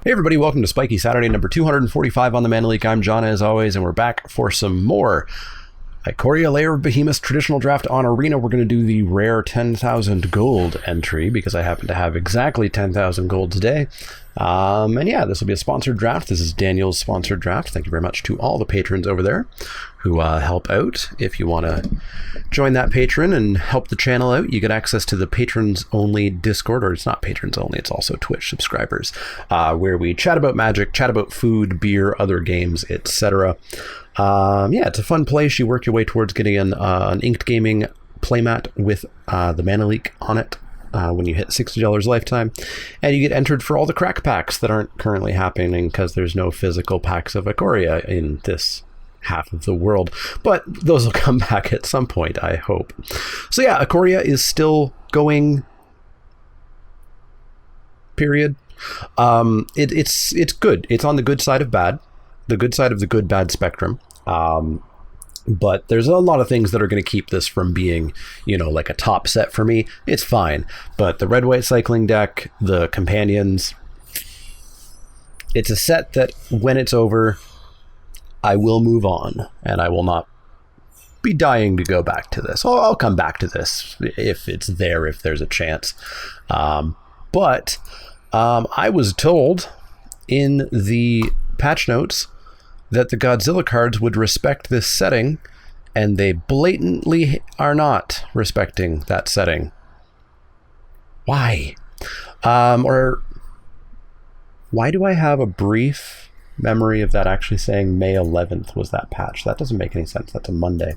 Hey everybody, welcome to Spikey Saturday number 245 on the Mana Leek. I'm John as always, and we're back for some more Ikoria Lair of Behemoths traditional draft on Arena. We're going to do the rare 10,000 gold entry because I happen to have exactly 10,000 gold today. And yeah, this will be a sponsored draft. This is Daniel's sponsored draft. Thank you very much to all the patrons over there who help out. If you want to join that patron and help the channel out, you get access to the patrons only Discord, or it's not patrons only, it's also Twitch subscribers, where we chat about Magic, chat about food, beer, other games, etc. Yeah, it's a fun place. You work your way towards getting an Inked Gaming playmat with the Mana Leek on it when you hit $60 lifetime, and you get entered for all the crack packs that aren't currently happening because there's no physical packs of Ikoria in this half of the world, but those will come back at some point, I hope. So yeah, Ikoria is still going, period. It's good. It's on the good side of bad, the good side of the good bad spectrum. But there's a lot of things that are going to keep this from being, you know, like a top set for me. It's fine, but the red-white cycling deck, the companions, it's a set that when it's over, I will move on, and I will not be dying to go back to this. I'll come back to this if it's there, if there's a chance. But I was told in the patch notes that the Godzilla cards would respect this setting, and they blatantly are not respecting that setting. Why? Or why do I have a brief memory of that actually saying May 11th was that patch? That doesn't make any sense. That's a Monday.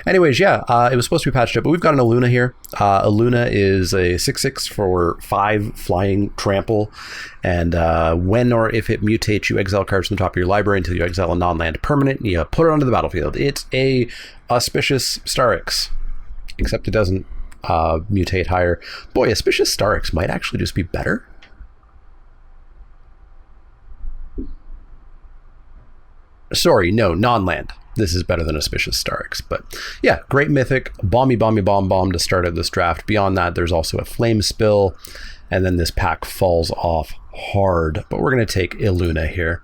Anyways, yeah, it was supposed to be patched up, but we've got an Aluna here. Aluna is a 6/6 for 5 flying trample, and when or if it mutates, you exile cards from the top of your library until you exile a non-land permanent, and you put it onto the battlefield. It's a auspicious Starix, except it doesn't mutate higher. Boy, auspicious Starix might actually just be better. Sorry, no, non-land. This is better than Auspicious Starix. But yeah, great mythic, bomb to start out this draft. Beyond that, there's also a Flame Spill, and then this pack falls off hard. But we're going to take Iluna here.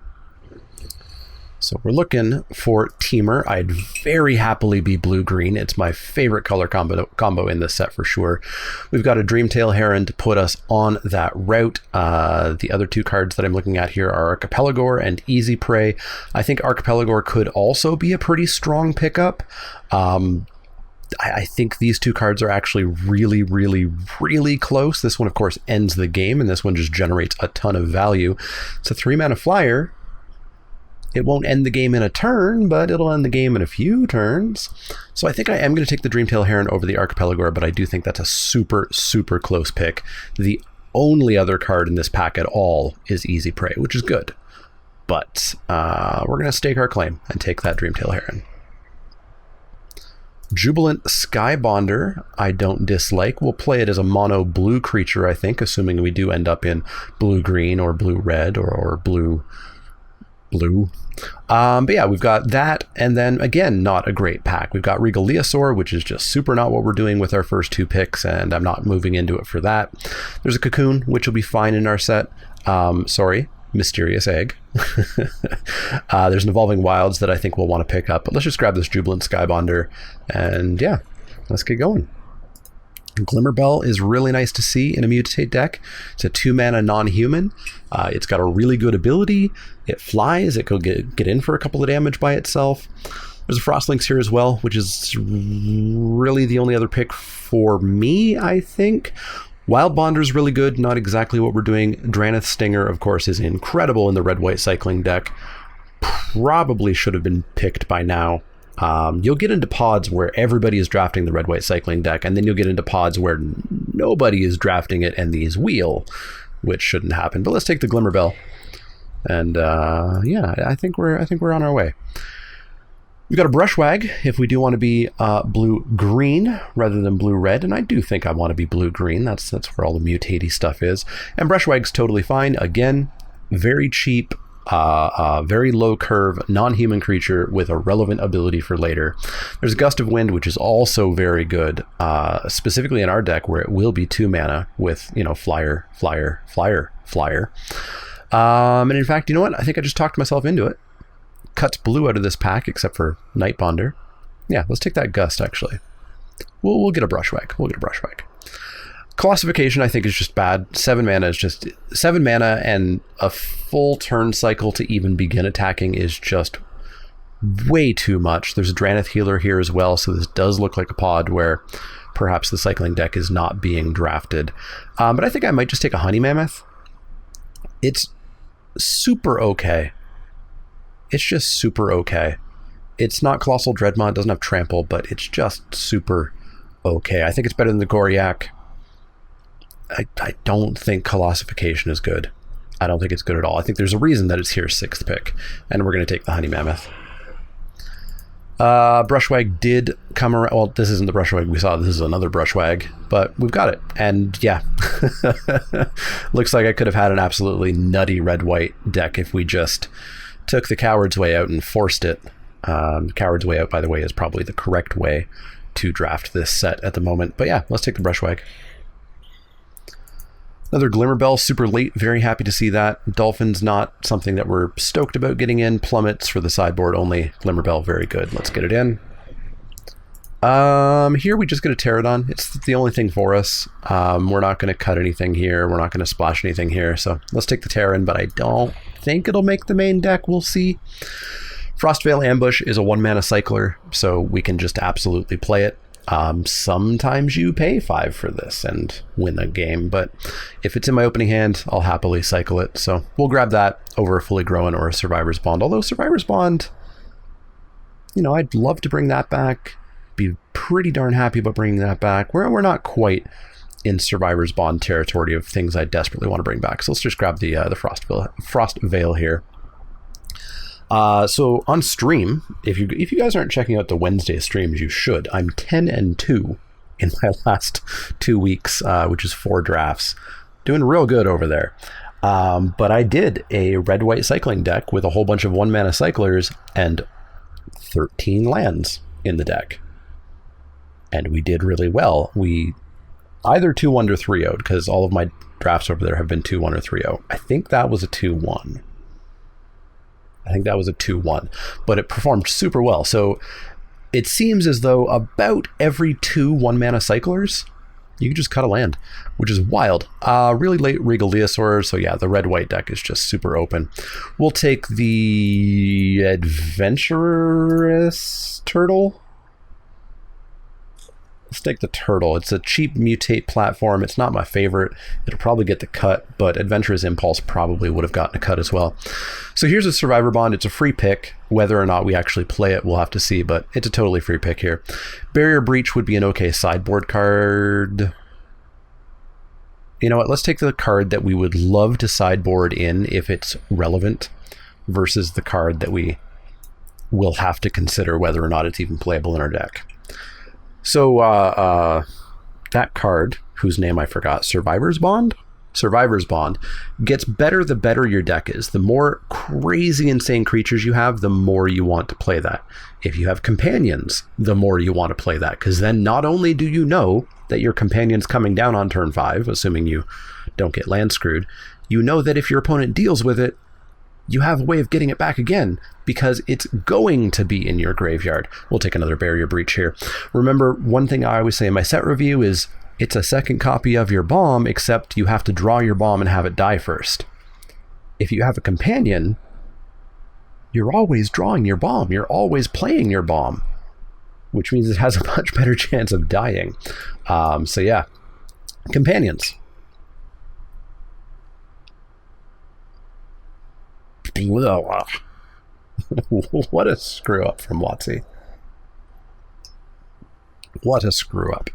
So we're looking for Teamer. I'd very happily be blue-green. It's my favorite color combo in this set for sure. We've got a Dreamtail Heron to put us on that route. The other two cards that I'm looking at here are Archipelagore and Easy Prey. I think Archipelagore could also be a pretty strong pickup. I think these two cards are actually really, really, really close. This one, of course, ends the game, and this one just generates a ton of value. It's a 3-mana flyer. It won't end the game in a turn, but it'll end the game in a few turns. So I think I am going to take the Dreamtail Heron over the Archipelagore, but I do think that's a super, super close pick. The only other card in this pack at all is Easy Prey, which is good. But we're going to stake our claim and take that Dreamtail Heron. Jubilant Skybonder, I don't dislike. We'll play it as a mono blue creature, I think, assuming we do end up in blue-green or blue-red or blue. But yeah, we've got that, and then again, not a great pack. We've got Regal Leosaur, which is just super not what we're doing with our first two picks, and I'm not moving into it for that. There's a Cocoon, which will be fine in our set. Sorry, Mysterious Egg. There's an Evolving Wilds that I think we'll want to pick up, but let's just grab this Jubilant Skybonder, and yeah, let's get going. Glimmerbell is really nice to see in a mutate deck. It's a 2-mana non-human. It's got a really good ability. It flies. It could get in for a couple of damage by itself. There's a Frostlynx here as well, which is really the only other pick for me, I think. Wild Bonder is really good. Not exactly what we're doing. Dranith Stinger, of course, is incredible in the red-white cycling deck. Probably should have been picked by now. You'll get into pods where everybody is drafting the red-white cycling deck, and then you'll get into pods where nobody is drafting it and these wheel, which shouldn't happen. But let's take the Glimmerbell, and yeah, I think we're on our way. We've got a Brushwag if we do want to be blue-green rather than blue-red, and I do think I want to be blue-green. That's where all the mutatey stuff is. And Brushwag's totally fine. Again, very cheap. Very low curve, non-human creature with a relevant ability for later. There's a Gust of Wind, which is also very good, specifically in our deck where it will be 2 mana with, you know, flyer. And in fact, you know what? I think I just talked myself into it. Cuts blue out of this pack, except for Nightbonder. Yeah, let's take that Gust, actually. We'll get a Brushwag. We'll get a Brushwag. Colossification, I think, is just bad. 7 mana is just... 7 mana and a full turn cycle to even begin attacking is just way too much. There's a Drannith Healer here as well, so this does look like a pod where perhaps the cycling deck is not being drafted. But I think I might just take a Honey Mammoth. It's super okay. It's just super okay. It's not Colossal Dreadmaw, it doesn't have Trample, but it's just super okay. I think it's better than the Goriak. I don't think Colossification is good. I don't think it's good at all. I think there's a reason that it's here 6th pick, and we're going to take the Honey Mammoth. Brushwag did come around. Well, this isn't the Brushwag we saw. This is another Brushwag, but we've got it. And yeah, looks like I could have had an absolutely nutty red-white deck if we just took the Coward's Way out and forced it. Coward's Way out, by the way, is probably the correct way to draft this set at the moment. But yeah, let's take the Brushwag. Another Glimmerbell, super late. Very happy to see that. Dolphin's not something that we're stoked about getting in. Plummets for the sideboard only. Glimmerbell, very good. Let's get it in. Here we just get a Pterodon. It's the only thing for us. We're not going to cut anything here. We're not going to splash anything here. So let's take the Terran, but I don't think it'll make the main deck. We'll see. Frostveil Ambush is a 1-mana cycler, so we can just absolutely play it. Sometimes you pay 5 for this and win a game, but if it's in my opening hand, I'll happily cycle it. So we'll grab that over a Fully Grown or a Survivor's Bond. Although Survivor's Bond, you know, I'd love to bring that back. Be pretty darn happy about bringing that back. We're not quite in Survivor's Bond territory of things I desperately want to bring back. So let's just grab the Frostveil here. So on stream, if you guys aren't checking out the Wednesday streams, you should. I'm 10-2 in my last 2 weeks, which is 4 drafts. Doing real good over there. But I did a red-white cycling deck with a whole bunch of 1-mana cyclers and 13 lands in the deck. And we did really well. We either 2-1 or 3-0, because all of my drafts over there have been 2-1 or 3-0. I think that was a 2-1. But it performed super well. So it seems as though about every 2 1-mana cyclers, you can just cut a land, which is wild. Really late Regaliasaur, so yeah, the red-white deck is just super open. We'll take the Adventurous Turtle. Let's take the Turtle. It's a cheap mutate platform. It's not my favorite. It'll probably get the cut, but Adventurous Impulse probably would have gotten a cut as well. So here's a Survivor Bond. It's a free pick. Whether or not we actually play it, we'll have to see, but it's a totally free pick here. Barrier Breach would be an okay sideboard card. You know what? Let's take the card that we would love to sideboard in if it's relevant versus the card that we will have to consider whether or not it's even playable in our deck. So that card, whose name I forgot, Survivor's Bond, gets better the better your deck is. The more crazy, insane creatures you have, the more you want to play that. If you have companions, the more you want to play that, because then not only do you know that your companion's coming down on turn 5, assuming you don't get land screwed, you know that if your opponent deals with it, you have a way of getting it back again because it's going to be in your graveyard. We'll take another Barrier Breach here. Remember, one thing I always say in my set review is it's a second copy of your bomb, except you have to draw your bomb and have it die first. If you have a companion, you're always drawing your bomb. You're always playing your bomb, which means it has a much better chance of dying. So yeah, companions. What a screw up from WotC. What a screw up.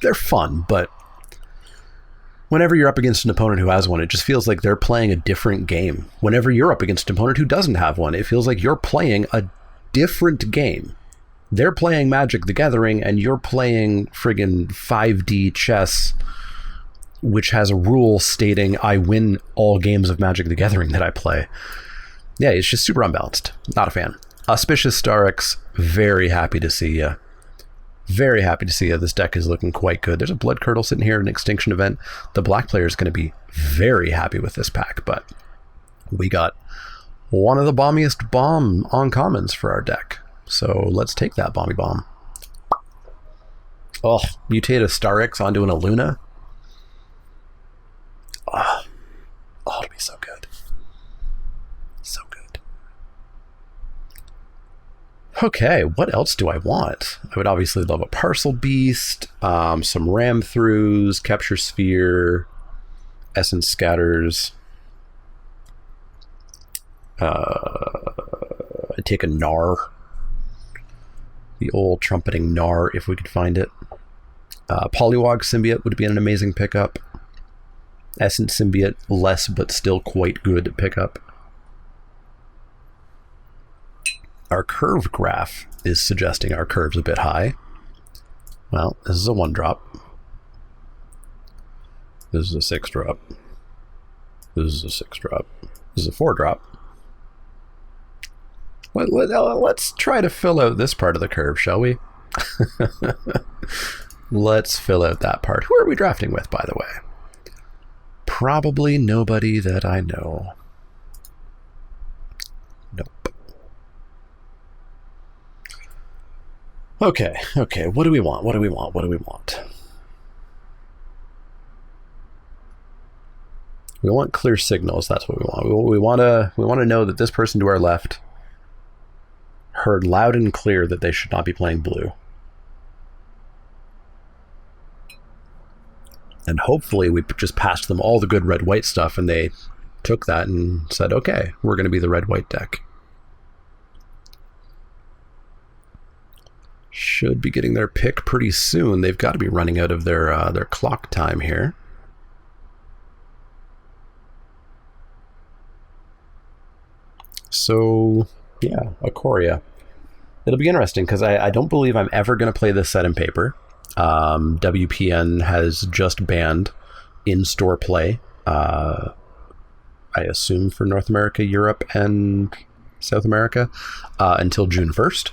They're fun, but whenever you're up against an opponent who has one, it just feels like they're playing a different game. Whenever you're up against an opponent who doesn't have one, it feels like you're playing a different game. They're playing Magic the Gathering, and you're playing friggin' 5D chess, which has a rule stating I win all games of Magic the Gathering that I play. Yeah, it's just super unbalanced. Not a fan. Auspicious Starix, very happy to see you. Very happy to see you. This deck is looking quite good. There's a Blood Curdle sitting here, an Extinction Event. The black player is going to be very happy with this pack, but We got one of the bombiest bomb uncommons for our deck. So let's take that bomby bomb. Oh, mutate a Starix onto an Aluna. Oh, it'll be so good. So good. Okay, what else do I want? I would obviously love a Parcel Beast, some Ram Throughs, Capture Sphere, Essence Scatters. I'd take a Gnar. The old trumpeting Gnar, if we could find it. Poliwag Symbiote would be an amazing pickup. Essence Symbiote, less but still quite good pickup. Our curve graph is suggesting our curve's a bit high. Well, this is a 1-drop. This is a 6-drop. This is a 6-drop. This is a 4-drop. Let's try to fill out this part of the curve, shall we? Let's fill out that part. Who are we drafting with, by the way? Probably nobody that I know. Nope. Okay, what do we want? What do we want? We want clear signals, that's what we want. We want to know that this person to our left heard loud and clear that they should not be playing blue. And hopefully we just passed them all the good red-white stuff and they took that and said, okay, we're going to be the red-white deck. Should be getting their pick pretty soon. They've got to be running out of their clock time here. So, yeah, Ikoria. It'll be interesting because I don't believe I'm ever going to play this set in paper. WPN has just banned in-store play, I assume for North America, Europe, and South America, until June 1st.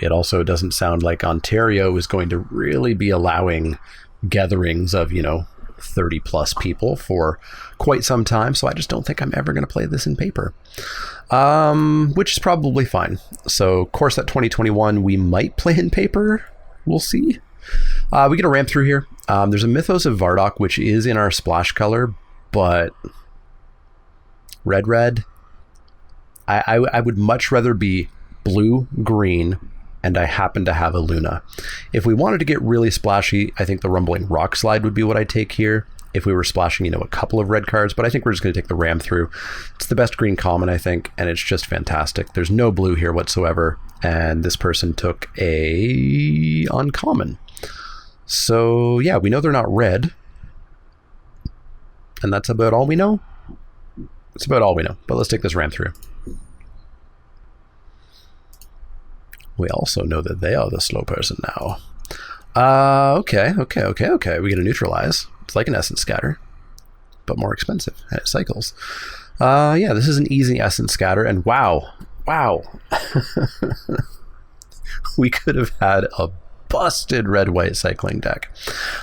It also doesn't sound like Ontario is going to really be allowing gatherings of, 30 plus people for quite some time. So I just don't think I'm ever going to play this in paper, which is probably fine. So Core Set 2021, we might play in paper. We'll see. We get a ramp through here. There's a Mythos of Vardok, which is in our splash color, but red. I would much rather be blue, green, and I happen to have a Luna. If we wanted to get really splashy, I think the Rumbling Rock Slide would be what I'd take here. If we were splashing, a couple of red cards, but I think we're just going to take the Ram Through. It's the best green common, I think, and it's just fantastic. There's no blue here whatsoever, and this person took a uncommon. So, yeah, we know they're not red, and that's about all we know. It's about all we know, but let's take this Ram Through. We also know that they are the slow person now. Okay. We get a Neutralize. It's like an Essence Scatter, but more expensive, and it cycles. Yeah, this is an easy Essence Scatter, and wow. We could have had a busted red-white cycling deck.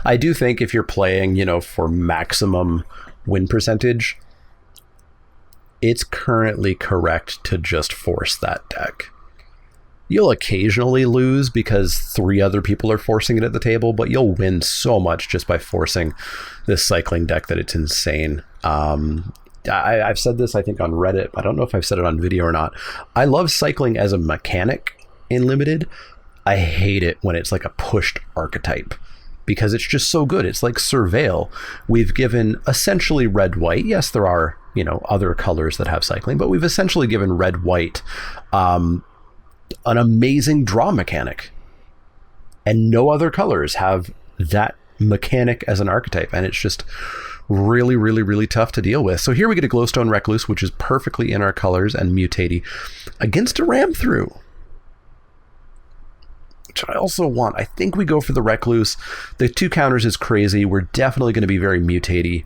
I do think if you're playing, for maximum win percentage, it's currently correct to just force that deck. You'll occasionally lose because 3 other people are forcing it at the table, but you'll win so much just by forcing this cycling deck that it's insane. I've said this, I think, on Reddit. I don't know if I've said it on video or not. I love cycling as a mechanic in Limited. I hate it when it's like a pushed archetype because it's just so good. It's like Surveil. We've given essentially red-white. Yes, there are, other colors that have cycling, but we've essentially given red-white an amazing draw mechanic, and no other colors have that mechanic as an archetype, and it's just really tough to deal with. So here we get a Glowstone Recluse, which is perfectly in our colors, and Mutatey against a Ram Through, which I also want. I think we go for the Recluse. The 2 counters is crazy. We're definitely going to be very Mutatey.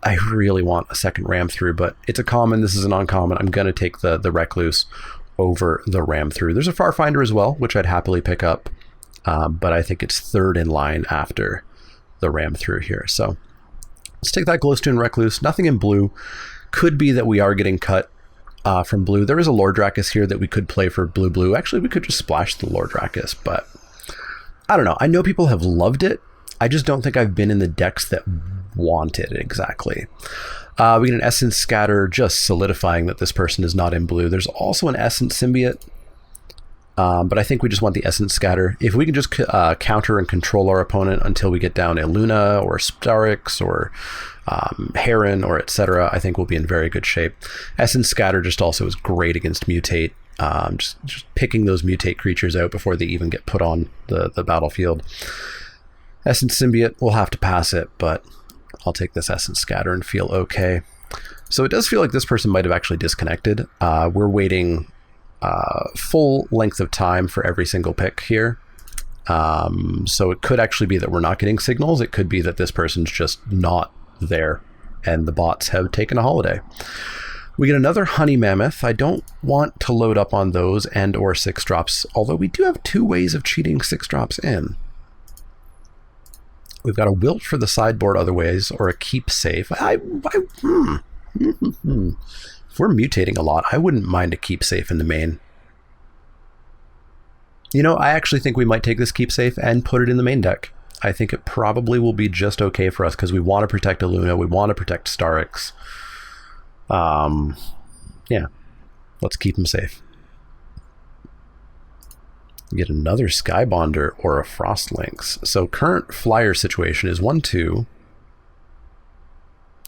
I really want a second Ram Through, but it's a common. This is an uncommon. I'm going to take the Recluse over the Ram Through. There's a Farfinder as well, which I'd happily pick up, but I think it's 3rd in line after the Ram Through here. So Let's take that Glowstone Recluse. Nothing in blue. Could be that we are getting cut from blue. There is a Lordrakis here that we could play for blue. Actually, we could just splash the Lordrakis, but I don't know. I know people have loved it. I just don't think I've been in the decks that want it exactly. We get an Essence Scatter, just solidifying that this person is not in blue. There's also an Essence Symbiote, but I think we just want the Essence Scatter. If we can just counter and control our opponent until we get down a Luna or Starix or Heron or etc., I think we'll be in very good shape. Essence Scatter just also is great against Mutate. Just picking those Mutate creatures out before they even get put on the battlefield. Essence Symbiote, we'll have to pass it, but I'll take this Essence Scatter and feel okay. So it does feel like this person might have actually disconnected. We're waiting full length of time for every single pick here. So it could actually be that we're not getting signals. It could be that this person's just not there and the bots have taken a holiday. We get another Honey Mammoth. I don't want to load up on those and or 6-drops, although we do have 2 ways of cheating 6-drops in. We've got a Wilt for the sideboard other ways, or a Keep Safe. If we're mutating a lot, I wouldn't mind a Keep Safe in the main. You know, I actually think we might take this Keep Safe and put it in the main deck. I think it probably will be just okay for us because we want to protect Aluna, we want to protect Starix. Yeah, let's keep him safe. Get another Skybonder or a Frostlynx. So current flyer situation is 1, 2,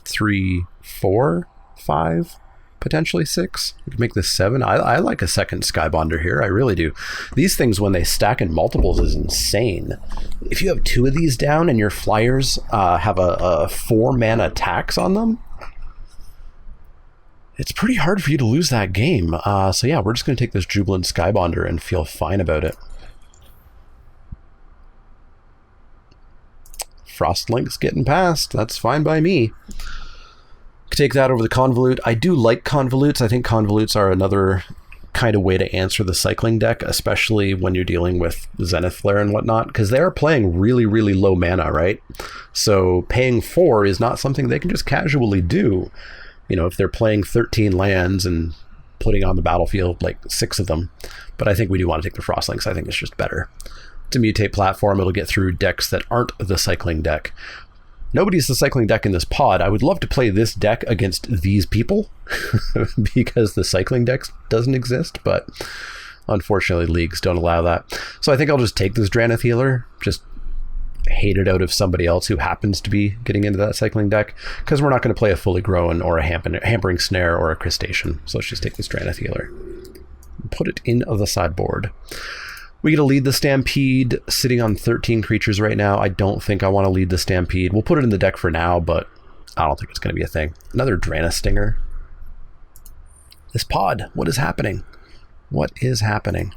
3, 4, 5, potentially 6. We could make this 7. I like a second Skybonder here. I really do. These things, when they stack in multiples, is insane. If you have 2 of these down and your flyers have a 4-mana tax on them, it's pretty hard for you to lose that game. So yeah, we're just going to take this Jubilant Skybonder and feel fine about it. Frostlynx getting past. That's fine by me. Take that over the Convolute. I do like Convolutes. I think Convolutes are another kind of way to answer the cycling deck, especially when you're dealing with Zenith Flare and whatnot, because they are playing really, really low mana, right? So paying 4 is not something they can just casually do. You know, if they're playing 13 lands and putting on the battlefield like 6 of them. But I think we do want to take the Frostlynx. I think it's just better. It's a Mutate platform. It'll get through decks that aren't the cycling deck. Nobody's the cycling deck in this pod. I would love to play this deck against these people because the cycling deck doesn't exist, but unfortunately leagues don't allow that. So I think I'll just take this Drannith Healer, just hate it out of somebody else who happens to be getting into that cycling deck, because we're not going to play a Fully Grown or a Hampering Snare or a Crustacean. So let's just take this Drannith Healer and put it in the sideboard. We get to lead the Stampede, sitting on 13 creatures right now. I don't think I want to lead the Stampede. We'll put it in the deck for now, but I don't think it's going to be a thing. Another Drannith Stinger. This pod, what is happening? What is happening?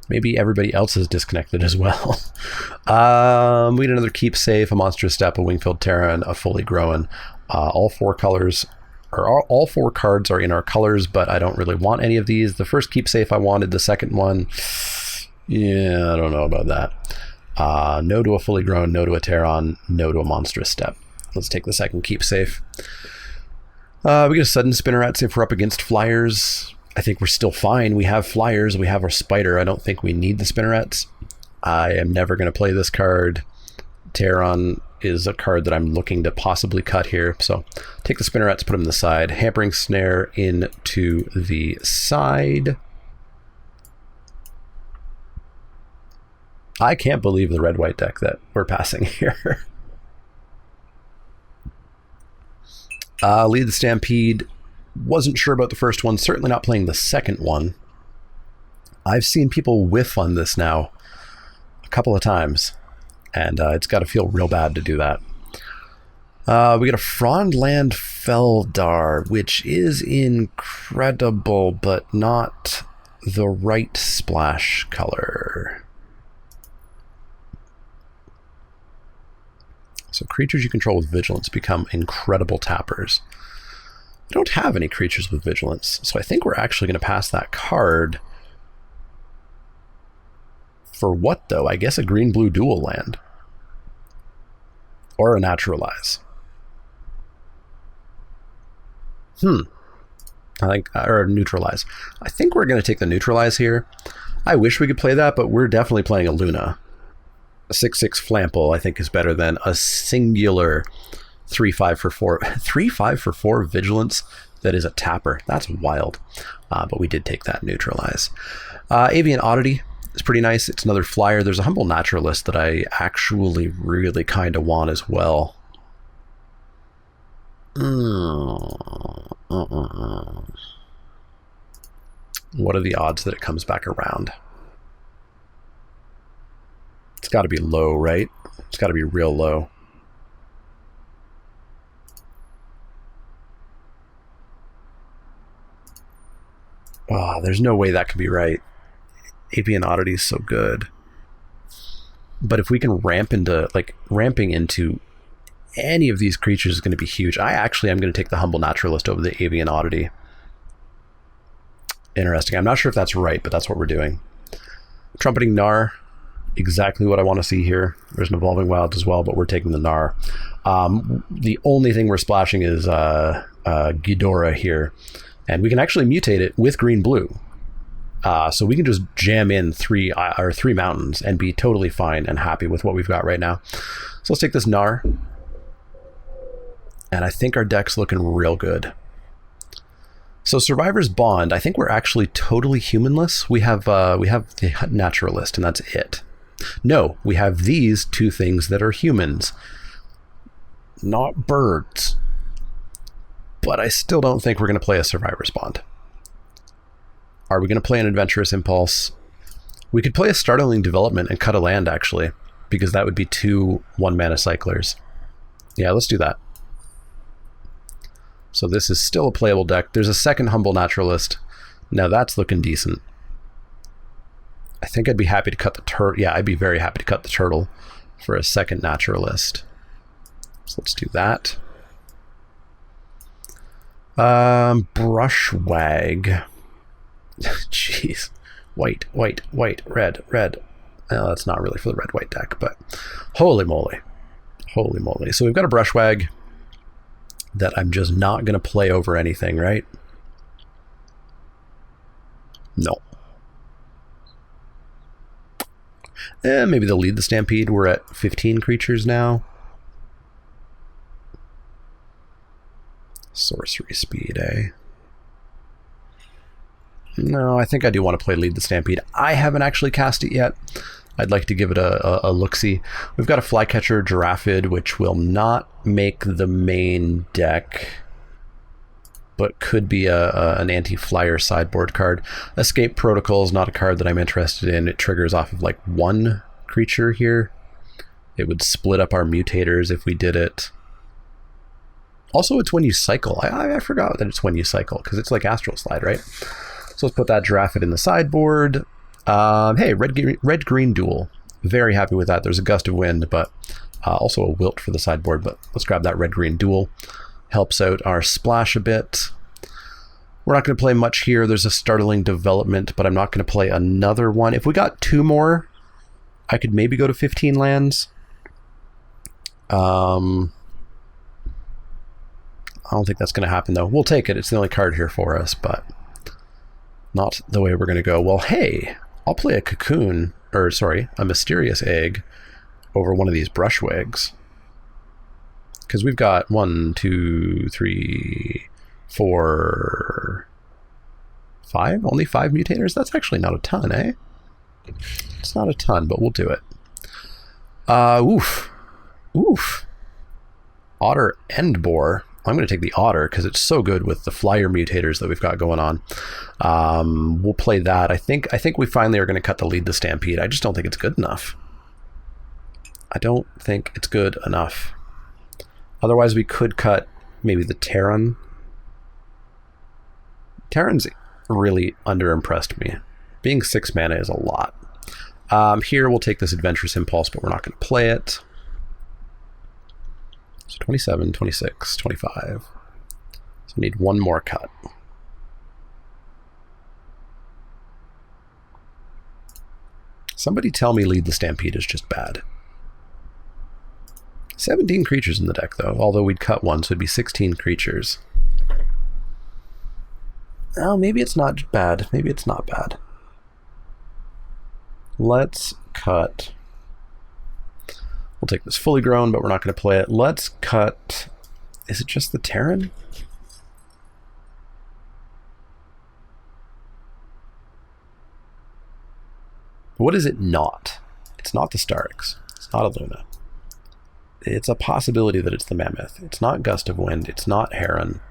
Maybe everybody else is disconnected as well. We get another Keep Safe, a Monstrous Step, a Wingfield Terran, a Fully Grown. All 4 colors. All 4 cards are in our colors, but I don't really want any of these. The first Keep Safe I wanted. The second one, yeah, I don't know about that. No to a Fully Grown, no to a Terran, no to a Monstrous Step. Let's take the second Keep Safe. We get a Sudden Spinnerets if we're up against flyers. I think we're still fine. We have flyers. We have our Spider. I don't think we need the Spinnerets. I am never going to play this card. Terran is a card that I'm looking to possibly cut here. So take the Spinnerets, put them to the side. Hampering Snare into the side. I can't believe the red-white deck that we're passing here. Lead the Stampede. Wasn't sure about the first one. Certainly not playing the second one. I've seen people whiff on this now a couple of times. And it's got to feel real bad to do that. We got a Frondland Feldar, which is incredible, but not the right splash color. So creatures you control with Vigilance become incredible tappers. I don't have any creatures with Vigilance, so I think we're actually going to pass that card. For what, though? I guess a green-blue dual land. Or a Naturalize. I think, or Neutralize. I think we're going to take the Neutralize here. I wish we could play that, but we're definitely playing a Luna. A 6/6 Flample, I think, is better than a singular 3/5 for 4. 3/5 for 4 Vigilance that is a tapper. That's wild. But we did take that Neutralize. Avian Oddity is pretty nice. It's another flyer. There's a Humble Naturalist that I actually really kind of want as well. What are the odds that it comes back around? It's got to be low, right? It's got to be real low. Oh, there's no way that could be right. Avian Oddity is so good. But if we can ramp into, like, ramping into any of these creatures is going to be huge. I actually am going to take the Humble Naturalist over the Avian Oddity. Interesting. I'm not sure if that's right, but that's what we're doing. Trumpeting Gnar. Exactly what I want to see here. There's an Evolving Wild as well, but we're taking the Gnar. The only thing we're splashing is Ghidorah here. And we can actually mutate it with green-blue. So we can just jam in three mountains and be totally fine and happy with what we've got right now. So let's take this Gnar. And I think our deck's looking real good. So Survivor's Bond, I think we're actually totally humanless. We have the Naturalist, and that's it. No, we have these two things that are humans, not birds. But I still don't think we're going to play a Survivor's Bond. Are we going to play an Adventurous Impulse? We could play a Startling Development and cut a land, actually, because that would be 2 1-mana cyclers. Yeah, let's do that. So this is still a playable deck. There's a second Humble Naturalist. Now that's looking decent. I think I'd be happy to cut the turtle. Yeah, I'd be very happy to cut the turtle for a second Naturalist. So let's do that. Brushwag. Jeez. White, red. Well, that's not really for the red-white deck, but holy moly. Holy moly. So we've got a Brushwag that I'm just not going to play over anything, right? No. Maybe they'll lead the Stampede. We're at 15 creatures now. Sorcery speed, eh? No, I think I do want to play Lead the Stampede. I haven't actually cast it yet. I'd like to give it a look-see. We've got a Flycatcher Giraffid, which will not make the main deck, but could be an anti-flyer sideboard card. Escape Protocol is not a card that I'm interested in. It triggers off of like 1 creature here. It would split up our mutators if we did it. Also, it's when you cycle. I forgot that it's when you cycle, because it's like Astral Slide, right? So let's put that Giraffid in the sideboard. Hey, red-green duel. Very happy with that. There's a Gust of Wind, but also a Wilt for the sideboard. But let's grab that red-green duel. Helps out our splash a bit. We're not going to play much here. There's a Startling Development, but I'm not going to play another one. If we got 2 more, I could maybe go to 15 lands. I don't think that's going to happen, though. We'll take it. It's the only card here for us, but not the way we're going to go. Well, hey, I'll play a Cocoon, or sorry, a Mysterious Egg over one of these Brushwags. Because we've got 1, 2, 3, 4, 5? Only 5 mutators? That's actually not a ton, eh? It's not a ton, but we'll do it. Oof. Otter Endboar. I'm going to take the Otter because it's so good with the flyer mutators that we've got going on. We'll play that. I think we finally are going to cut the Lead the Stampede. I just don't think it's good enough. I don't think it's good enough. Otherwise, we could cut maybe the Terran. Terran's really underimpressed me. Being 6 mana is a lot. Here, we'll take this Adventurous Impulse, but we're not going to play it. So 27, 26, 25. So we need 1 more cut. Somebody tell me Lead the Stampede is just bad. 17 creatures in the deck, though, although we'd cut one, so it'd be 16 creatures. Oh, maybe it's not bad. Maybe it's not bad. Let's cut. We'll take this fully grown, but we're not going to play it. Let's cut. Is it just the Terran? What is it not? It's not the Starix. It's not a Luna. It's a possibility that it's the Mammoth. It's not Gust of Wind. It's not Heron.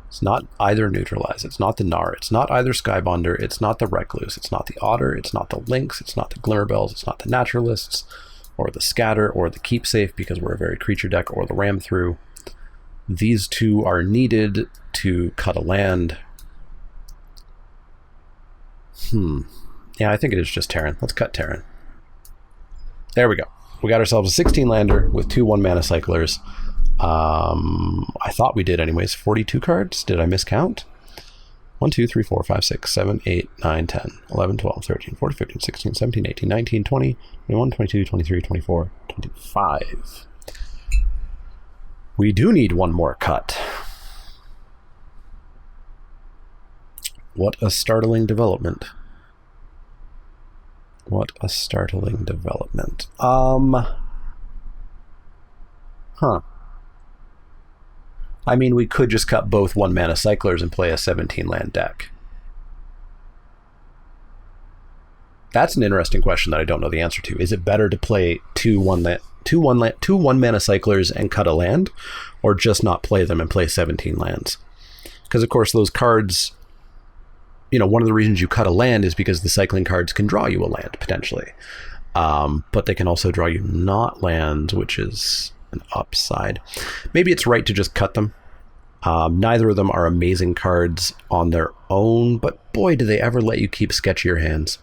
It's not either Neutralize. It's not the Gnar. It's not either Skybonder. It's not the Recluse. It's not the Otter. It's not the Lynx. It's not the Glimmerbells. It's not the Naturalists, or the Scatter, or the Keep Safe, because we're a very creature deck, or the Ram Through. These two are needed to cut a land. Yeah, I think it is just Terran. Let's cut Terran. There we go. We got ourselves a 16 lander with 2 1-mana cyclers. I thought we did anyways. 42 cards. Did I miscount? 1, 2, 3, 4, 5, 6, 7, 8, 9, 10, 11, 12, 13, 14, 15, 16, 17, 18, 19, 20, 21, 22, 23, 24, 25. We do need one more cut. What a startling development. What a startling development. I mean, we could just cut both 1-mana cyclers and play a 17-land deck. That's an interesting question that I don't know the answer to. Is it better to play two 1-mana cyclers and cut a land, or just not play them and play 17 lands? Because, of course, those cards, you know, one of the reasons you cut a land is because the cycling cards can draw you a land, potentially. But they can also draw you not lands, which is an upside. Maybe it's right to just cut them. Neither of them are amazing cards on their own, but boy, do they ever let you keep sketchier hands.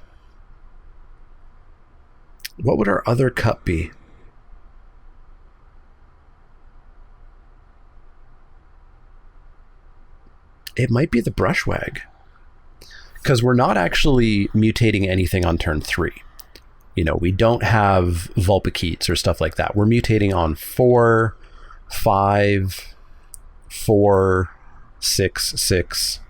What would our other cut be? It might be the Brushwag, because we're not actually mutating anything on turn 3. You know, we don't have Vulpikeets or stuff like that. We're mutating on 4, 5, 4, 6, 6.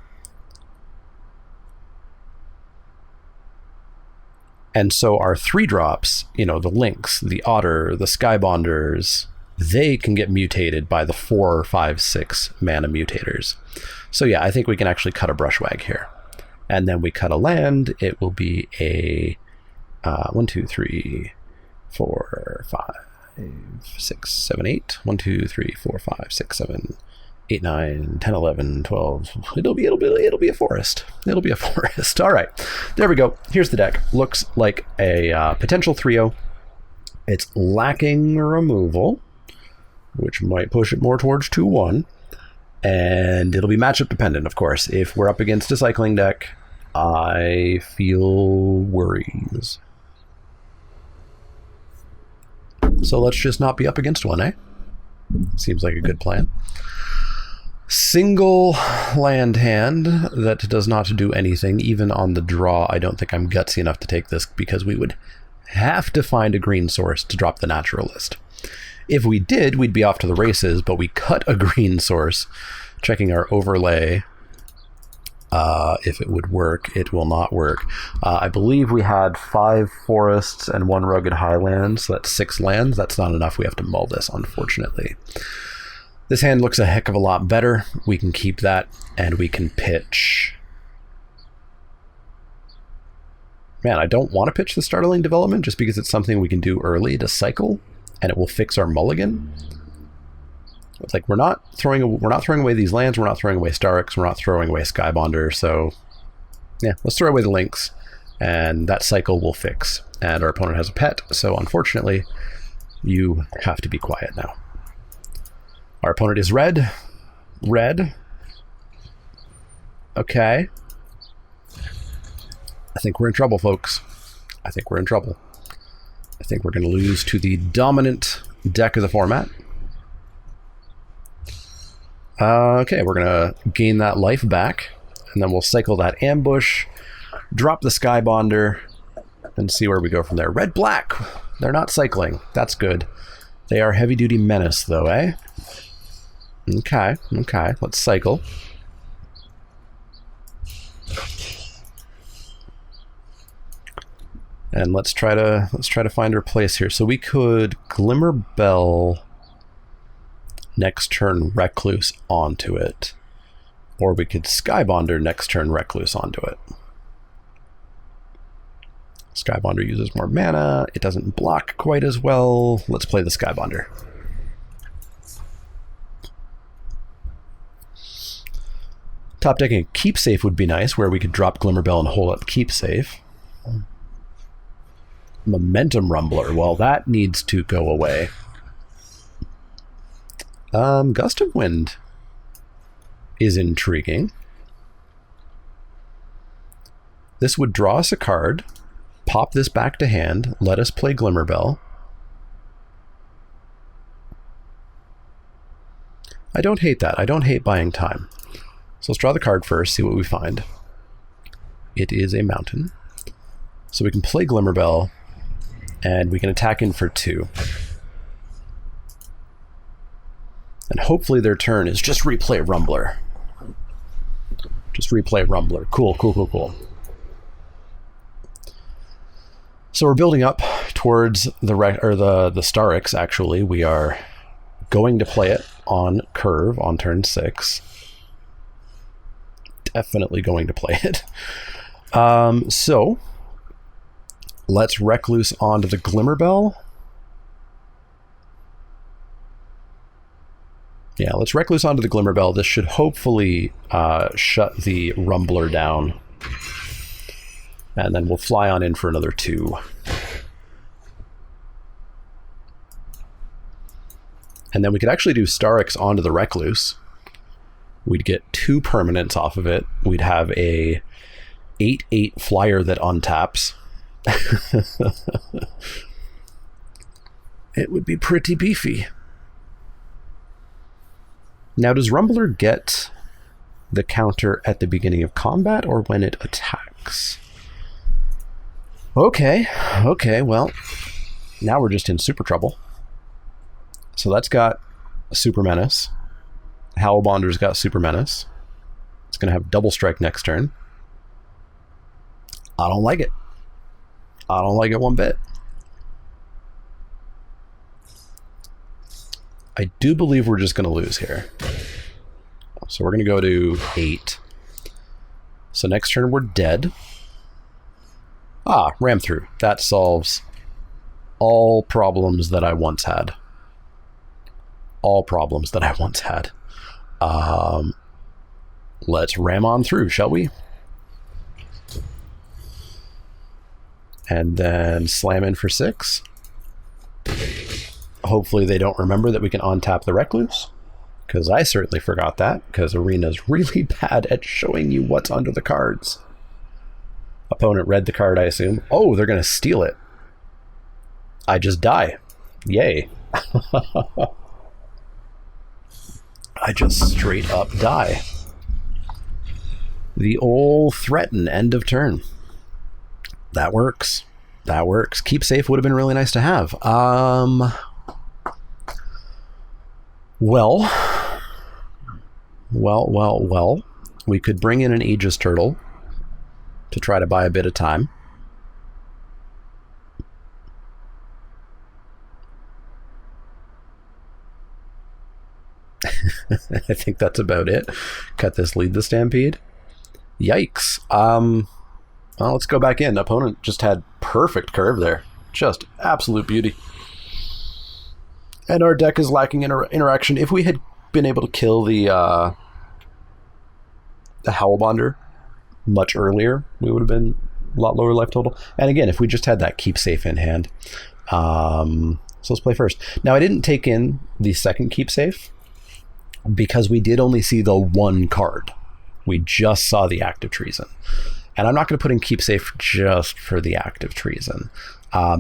And so our 3-drops, you know, the Lynx, the Otter, the Skybonders, they can get mutated by the 4, 5, 6 mana mutators. So yeah, I think we can actually cut a Brushwag here. And then we cut a land. It will be a 1, 2, 3, 4, 5, 6, 7, 8. 1, 2, 3, 4, 5, 6, 7, 8, 9, 10, 11, 12. It'll be a forest. It'll be a forest. All right, there we go. Here's the deck. Looks like a potential 3-0. It's lacking removal, which might push it more towards 2-1. And it'll be matchup dependent, of course. If we're up against a cycling deck, I feel worries. So let's just not be up against one, eh? Seems like a good plan. Single land hand that does not do anything, even on the draw. I don't think I'm gutsy enough to take this, because we would have to find a green source to drop the Naturalist. If we did, we'd be off to the races, but we cut a green source. Checking our overlay. If it would work, it will not work. I believe we had 5 forests and 1 rugged highland, so that's 6 lands. That's not enough. We have to mull this, unfortunately. This hand looks a heck of a lot better. We can keep that, and we can pitch. Man, I don't want to pitch the Startling Development just because it's something we can do early to cycle, and it will fix our mulligan. It's like we're not throwing away these lands. We're not throwing away Starix. We're not throwing away Skybonder. So, yeah, let's throw away the Lynx, and that cycle will fix. And our opponent has a pet, so unfortunately, you have to be quiet now. Our opponent is red. Red. Okay. I think we're in trouble, folks. I think we're in trouble. I think we're going to lose to the dominant deck of the format. Okay, we're going to gain that life back, and then we'll cycle that ambush, drop the Skybonder, and see where we go from there. Red-black. They're not cycling. That's good. They are heavy-duty menace, though, eh? Okay, okay. Let's cycle. And let's try to find our place here. So we could Glimmer Bell next turn Recluse onto it. Or we could Skybonder next turn Recluse onto it. Skybonder uses more mana. It doesn't block quite as well. Let's play the Skybonder. Top decking a Keep Safe would be nice, where we could drop Glimmer Bell and hold up Keep Safe. Momentum Rumbler. Well, that needs to go away. Gust of Wind is intriguing. This would draw us a card, pop this back to hand, let us play Glimmer Bell. I don't hate that. I don't hate buying time. So let's draw the card first, see what we find. It is a mountain. So we can play Glimmer Bell, and we can attack in for 2. And hopefully their turn is just replay Rumbler. Just replay Rumbler. Cool, cool, cool, cool. So we're building up towards the Starix, actually. We are going to play it on curve on turn 6. Definitely going to play it. So let's Recluse onto the Glimmer Bell. Yeah, let's Recluse onto the Glimmer Bell. This should hopefully shut the Rumbler down. And then we'll fly on in for another 2. And then we could actually do Starix onto the Recluse. We'd get 2 permanents off of it. We'd have a 8/8 flyer that untaps. It would be pretty beefy. Now, does Rumbler get the counter at the beginning of combat or when it attacks? Okay, well, now we're just in super trouble. So that's got a Super Menace. Howlbonder's got Super Menace. It's going to have double strike next turn. I don't like it. I don't like it one bit. I do believe we're just going to lose here. So we're going to go to 8. So next turn we're dead. Ah, ram through. That solves all problems that I once had. All problems that I once had. Let's ram on through, shall we? And then slam in for 6. Hopefully they don't remember that we can untap the Recluse, because I certainly forgot that, because Arena's really bad at showing you what's under the cards. Opponent read the card, I assume. Oh, they're going to steal it. I just die. Yay. I just straight up die. The old threaten, end of turn. That works. That works. Keep Safe would have been really nice to have. Well. We could bring in an Aegis Turtle to try to buy a bit of time. I think that's about it. Cut this, lead the Stampede. Yikes. Well, let's go back in. Opponent just had perfect curve there. Just absolute beauty. And our deck is lacking interaction. If we had been able to kill the Howlbonder much earlier, we would have been a lot lower life total. And again, if we just had that Keep Safe in hand. So let's play first. Now, I didn't take in the second Keep Safe because we did only see the one card. We just saw the Act of Treason. And I'm not going to put in Keep Safe just for the Act of Treason.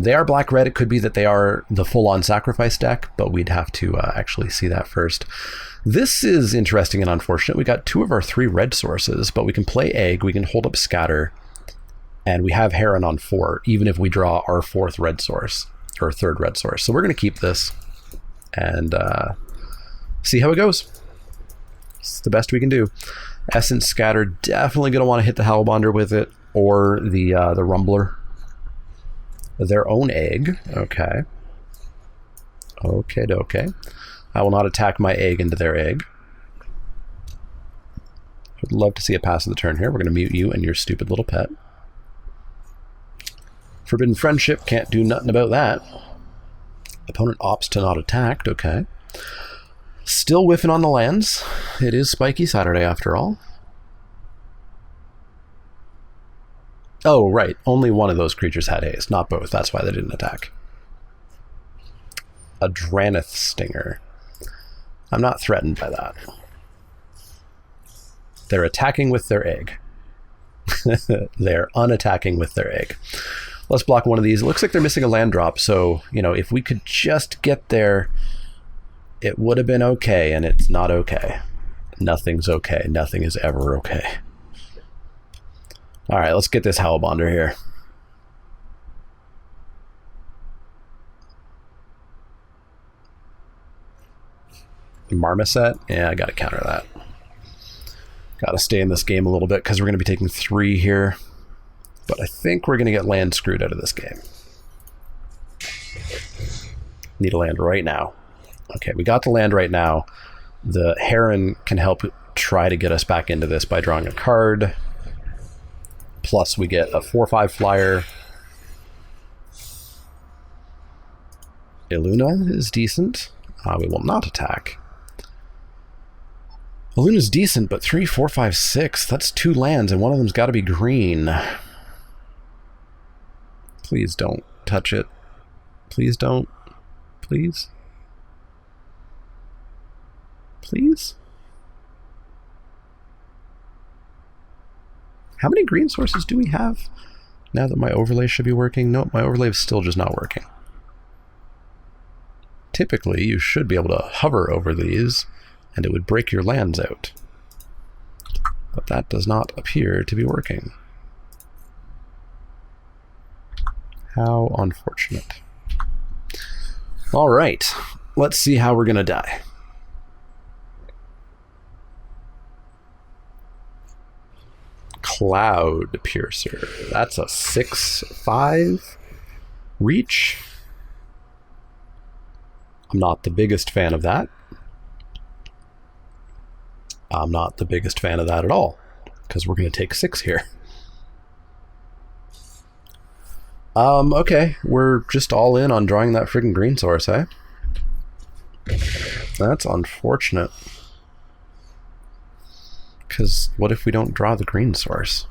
They are black-red. It could be that they are the full-on sacrifice deck, but we'd have to actually see that first. This is interesting and unfortunate. We got 2 of our 3 red sources, but we can play Egg, we can hold up Scatter, and we have Heron on 4, even if we draw our 4th red source, or 3rd red source. So we're going to keep this. and see how it goes. It's the best we can do. Essence Scatter, definitely going to want to hit the Hellbonder with it, or the Rumbler. Their own egg. Okay. Okay. I will not attack my egg into their egg. Would love to see a pass of the turn here. We're going to mute you and your stupid little pet. Forbidden Friendship, can't do nothing about that. Opponent opts to not attacked. Okay. Still whiffing on the lands. It is Spiky Saturday after all. Oh, right. Only one of those creatures had haste, not both. That's why they didn't attack. A Dranith Stinger. I'm not threatened by that. They're attacking with their egg. They're unattacking with their egg. Let's block one of these. It looks like they're missing a land drop, so, you know, if we could just get there, it would have been okay, and it's not okay. Nothing's okay. Nothing is ever okay. All right, let's get this Hellbonder here. Marmoset? Yeah, I gotta counter that. Gotta stay in this game a little bit because we're gonna be taking 3 here. But I think we're gonna get land screwed out of this game. Need a land right now. Okay, we got the land right now. The Heron can help try to get us back into this by drawing a card. Plus we get a 4/5 flyer. Illuna is decent. We will not attack. Illuna's decent, but 3, 4, 5, 6. That's 2 lands, and one of them's got to be green. Please don't touch it. Please don't. Please. Please. How many green sources do we have? Now that my overlay should be working. Nope, my overlay is still just not working. Typically, you should be able to hover over these, and it would break your lands out. But that does not appear to be working. How unfortunate. All right, let's see how we're going to die. Cloud Piercer. That's a 6/5 reach. I'm not the biggest fan of that. I'm not the biggest fan of that at all, because we're going to take 6 here. Okay, we're just all in on drawing that friggin' green source, eh? That's unfortunate. Because what if we don't draw the green source?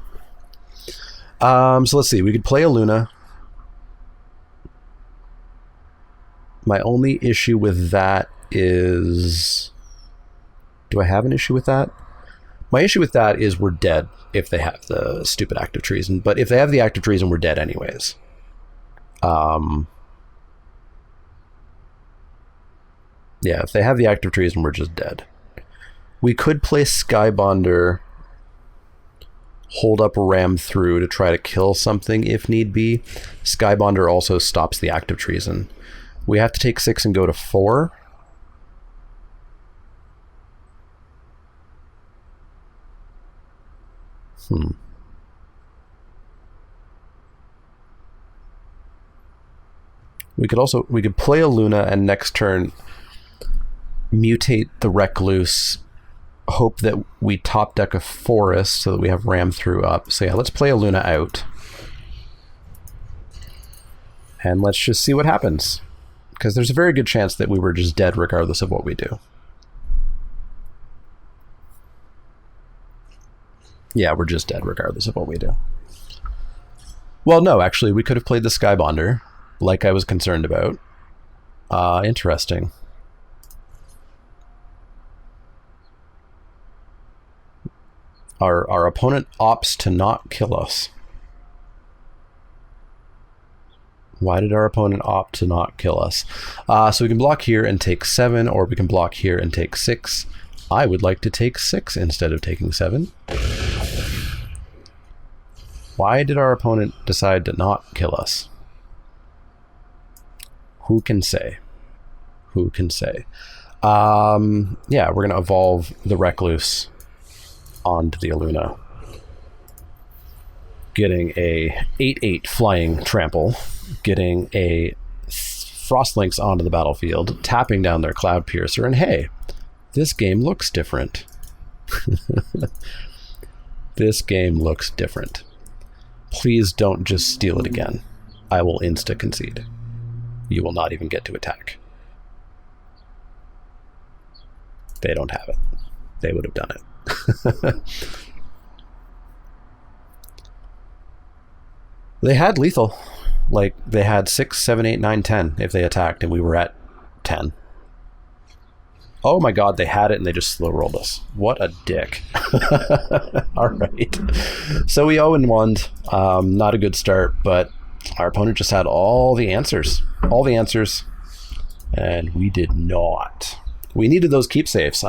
So let's see, we could play a Luna. My only issue with that is... Do I have an issue with that? My issue with that is we're dead if they have the stupid active treason. But if they have the active treason, we're dead anyways. Yeah, if they have the active treason, we're just dead. We could play Skybonder, hold up Ram through to try to kill something if need be. Skybonder also stops the active treason. We have to take 6 and go to 4. We could play a Luna and next turn mutate the Recluse, hope that we top deck a Forest so that we have Ram through up. So yeah, let's play a Luna out. And let's just see what happens. Because there's a very good chance that we were just dead regardless of what we do. Yeah, we're just dead regardless of what we do. Well, no, actually, we could have played the Skybonder, like I was concerned about. Interesting. Our opponent opts to not kill us. Why did our opponent opt to not kill us? So we can block here and take 7, or we can block here and take 6. I would like to take 6 instead of taking 7. Why did our opponent decide to not kill us? Who can say? Who can say? Yeah, we're going to evolve the Recluse onto the Illuna. Getting a 8/8 flying trample. Getting a Frostlynx onto the battlefield. Tapping down their Cloud Piercer. And hey, this game looks different. This game looks different. Please don't just steal it again. I will insta-concede. You will not even get to attack. They don't have it. They would have done it. They had lethal. Like, they had 6, 7, 8, 9, 10 if they attacked, and we were at 10. Oh my god, they had it and they just slow rolled us. What a dick. Alright. So we 0-1. Not a good start, but our opponent just had all the answers. All the answers. And we did not. We needed those keep safes.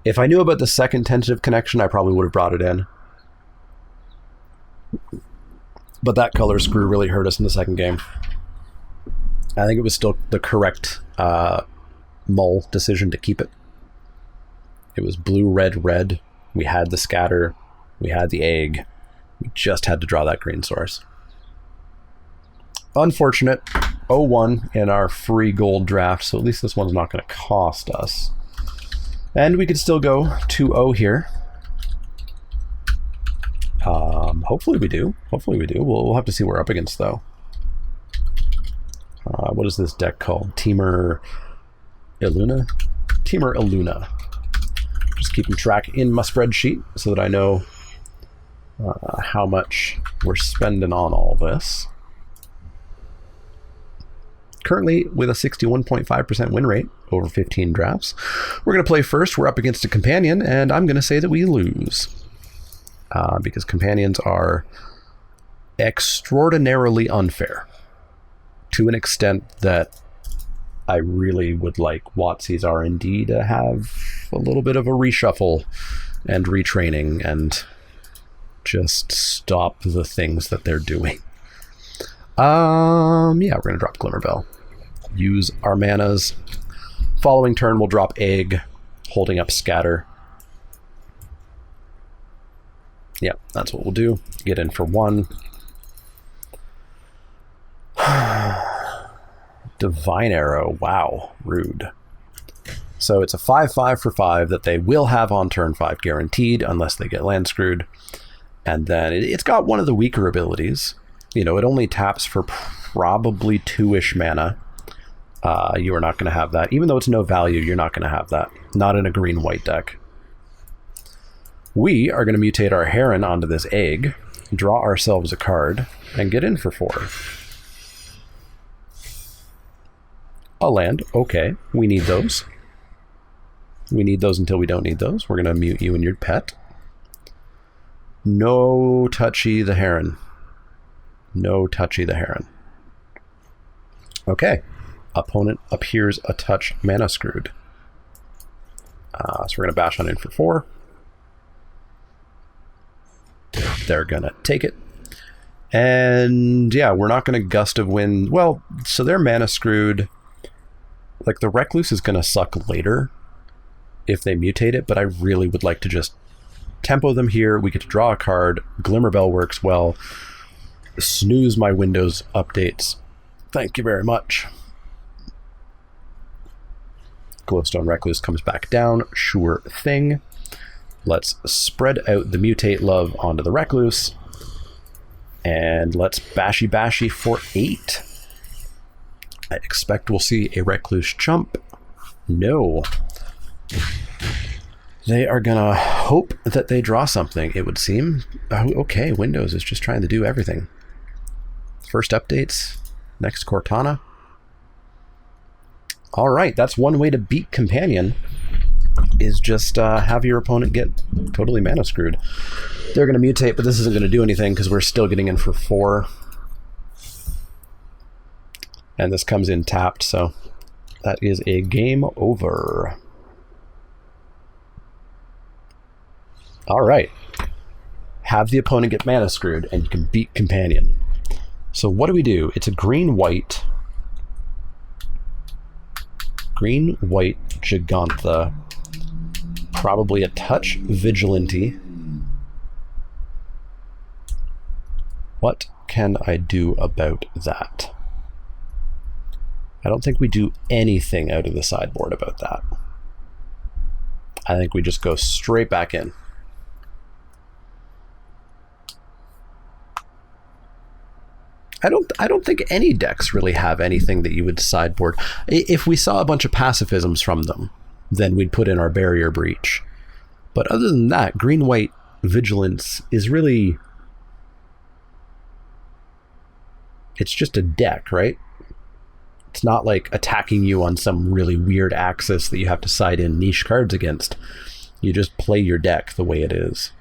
If I knew about the second tentative connection, I probably would have brought it in. But that color screw really hurt us in the second game. I think it was still the correct mull decision to keep it. It was blue, red, red. We had the scatter. We had the egg. We just had to draw that green source. Unfortunate. 0-1 in our free gold draft, so at least this one's not going to cost us. And we could still go 2-0 here. Hopefully we do. Hopefully we do. We'll have to see what we're up against, though. What is this deck called? Teamer Illuna? Teamer Illuna. Just keeping track in my spreadsheet so that I know how much we're spending on all this. Currently with a 61.5% win rate over 15 drafts. We're going to play first. We're up against a companion, and I'm going to say that we lose. Because companions are extraordinarily unfair. To an extent that I really would like WotC's R&D to have a little bit of a reshuffle and retraining and just stop the things that they're doing. Yeah, we're going to drop Glimmerbell. Use our manas. Following turn, we'll drop Egg, holding up Scatter. Yeah, that's what we'll do. Get in for 1. Divine Arrow. Wow, rude. So it's a 5/5 for 5 that they will have on turn 5 guaranteed unless they get land screwed. And then it's got one of the weaker abilities. You know, it only taps for probably 2-ish mana. You are not going to have that. Even though it's no value, you're not going to have that. Not in a green-white deck. We are going to mutate our Heron onto this egg, draw ourselves a card, and get in for 4. A land. Okay, we need those. We need those until we don't need those. We're going to mute you and your pet. No touchy the Heron. No touchy the Heron. Okay. Opponent appears a touch mana screwed. So we're going to bash on in for 4. They're going to take it. And yeah, we're not going to Gust of Wind. Well, so they're mana screwed. Like, the Recluse is going to suck later if they mutate it, but I really would like to just tempo them here. We get to draw a card. Glimmerbell works well. Snooze my Windows updates. Thank you very much. Glowstone Recluse comes back down. Sure thing. Let's spread out the Mutate love onto the Recluse. And let's bashy bashy for 8. I expect we'll see a Recluse jump. No. They are going to hope that they draw something, it would seem. Oh, okay, Windows is just trying to do everything. First updates. Next Cortana. All right, that's one way to beat Companion, is just have your opponent get totally mana screwed. They're going to mutate, but this isn't going to do anything because we're still getting in for 4. And this comes in tapped, so that is a game over. All right. Have the opponent get mana screwed, and you can beat Companion. So what do we do? It's a green-white. Green, white, Gigantha. Probably a touch Vigilante. What can I do about that? I don't think we do anything out of the sideboard about that. I think we just go straight back in. I don't think any decks really have anything that you would sideboard. If we saw a bunch of pacifisms from them, then we'd put in our Barrier Breach. But other than that, green-white Vigilance is really... It's just a deck, right? It's not like attacking you on some really weird axis that you have to side in niche cards against. You just play your deck the way it is.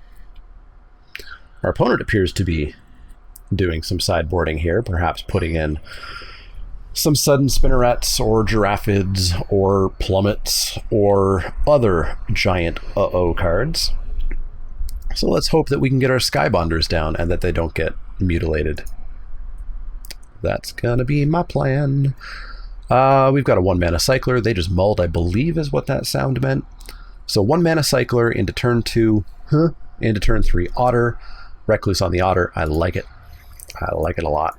Our opponent appears to be doing some sideboarding here, perhaps putting in some sudden spinnerets or giraffids or plummets or other giant uh-oh cards. So let's hope that we can get our Skybonders down and that they don't get mutilated. That's gonna be my plan. We've got a 1-mana cycler. They just mulled, I believe is what that sound meant. So 1-mana cycler into turn 2, into turn 3 Otter. Recluse on the Otter. I like it. I like it a lot.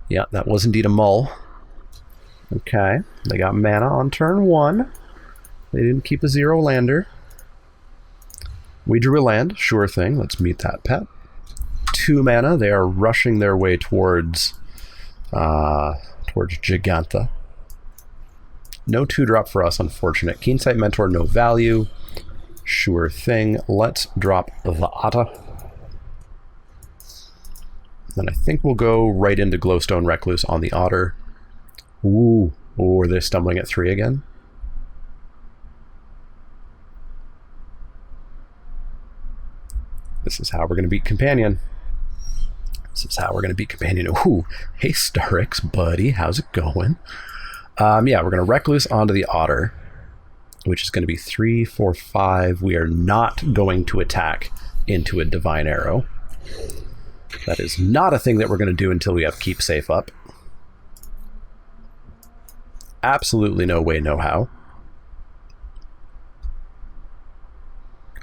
Yeah, that was indeed a mull. Okay, they got mana on turn 1. They didn't keep a 0 lander. We drew a land, sure thing. Let's meet that pet. 2 mana. They are rushing their way towards Gigantha. No 2-drop for us, unfortunate. Keensight Mentor, no value. Sure thing. Let's drop the Otta. Then I think we'll go right into Glowstone Recluse on the Otter. Ooh. Oh, are they stumbling at 3 again? This is how we're going to beat Companion. This is how we're going to beat Companion. Ooh. Hey, Starix, buddy. How's it going? Yeah, we're going to Recluse onto the Otter, which is going to be 3, 4, 5. We are not going to attack into a Divine Arrow. That is not a thing that we're going to do until we have Keep Safe up. Absolutely no way, no how.